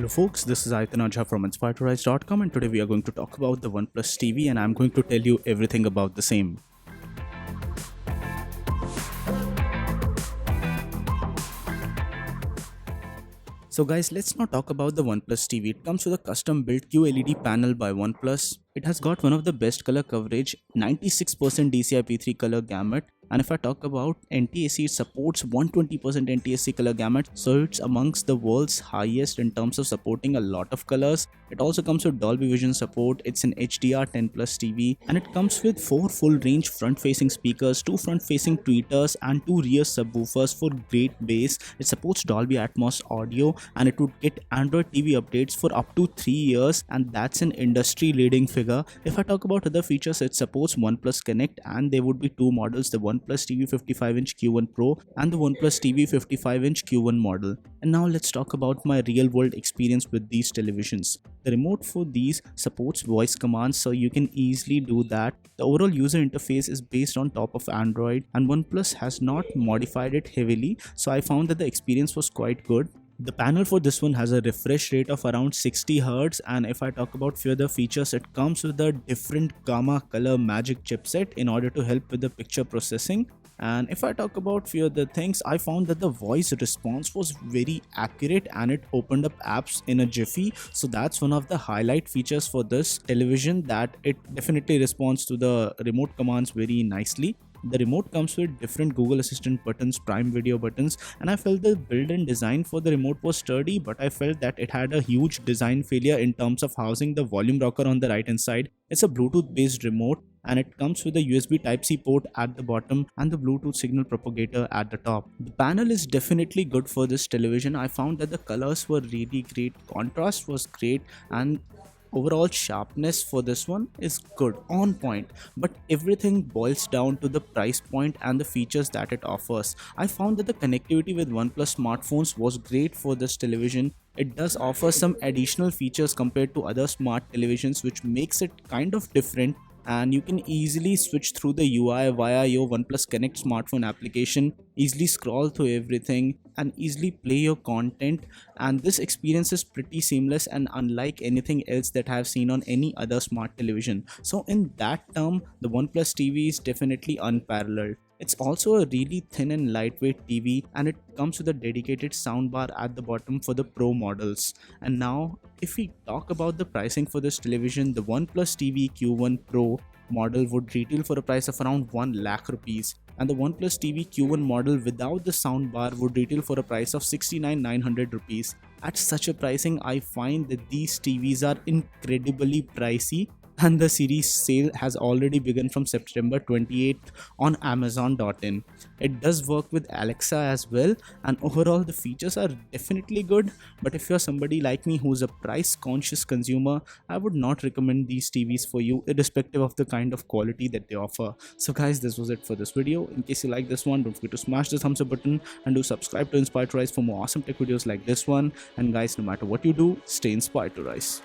Hello folks, this is Untitled from Untitled.com and today we are going to talk about the OnePlus TV and I'm going to tell you everything about the same. So guys, let's now talk about the OnePlus TV. It comes with a custom built QLED panel by OnePlus. It has got one of the best color coverage, 96% DCI-P3 color gamut. And if I talk about NTSC, it supports 120% NTSC color gamut, so it's amongst the world's highest in terms of supporting a lot of colors. It also comes with Dolby Vision support. It's an HDR10 Plus TV and it comes with 4 full range front facing speakers, 2 front facing tweeters and 2 rear subwoofers for great bass. It supports Dolby Atmos audio and it would get Android TV updates for up to 3 years, and that's an industry leading figure. If I talk about other features, it supports OnePlus Connect and there would be 2 models, the OnePlus TV 55-inch Q1 Pro and the OnePlus TV 55-inch Q1 model. And now let's talk about my real world experience with these televisions. The remote for these supports voice commands, so you can easily do that. The overall user interface is based on top of Android and OnePlus has not modified it heavily, so I found that the experience was quite good. The panel for this one has a refresh rate of around 60 Hz, and if I talk about few other features, it comes with a different gamma color magic chipset in order to help with the picture processing. And if I talk about few other things, I found that the voice response was very accurate and it opened up apps in a jiffy. So that's one of the highlight features for this television, that it definitely responds to the remote commands very nicely. The remote comes with different Google Assistant buttons, Prime Video buttons, and I felt the build-in design for the remote was sturdy, but I felt that it had a huge design failure in terms of housing the volume rocker on the right hand side. It's a Bluetooth based remote and it comes with a USB Type-C port at the bottom and the Bluetooth signal propagator at the top. The panel is definitely good for this television. I found that the colors were really great, contrast was great, and overall sharpness for this one is good, on point, but everything boils down to the price point and the features that it offers. I found that the connectivity with OnePlus smartphones was great for this television. It does offer some additional features compared to other smart televisions, which makes it kind of different, and you can easily switch through the UI via your OnePlus Connect smartphone application, easily scroll through everything and easily play your content, and this experience is pretty seamless and unlike anything else that I have seen on any other smart television. So in that term, the OnePlus TV is definitely unparalleled. It's also a really thin and lightweight TV and it comes with a dedicated soundbar at the bottom for the Pro models. And now if we talk about the pricing for this television, the OnePlus TV Q1 Pro model would retail for a price of around 1 lakh rupees and the OnePlus TV Q1 model without the soundbar would retail for a price of 69,900 rupees. At such a pricing, I find that these TVs are incredibly pricey, and the series sale has already begun from September 28th on Amazon.in. It does work with Alexa as well, and overall the features are definitely good, but if you're somebody like me who's a price conscious consumer, I would not recommend these TVs for you, irrespective of the kind of quality that they offer. So guys, this was it for this video. In case you like this one, don't forget to smash the thumbs up button and do subscribe to Inspired to Rise for more awesome tech videos like this one. And guys, no matter what you do, stay inspired to rise.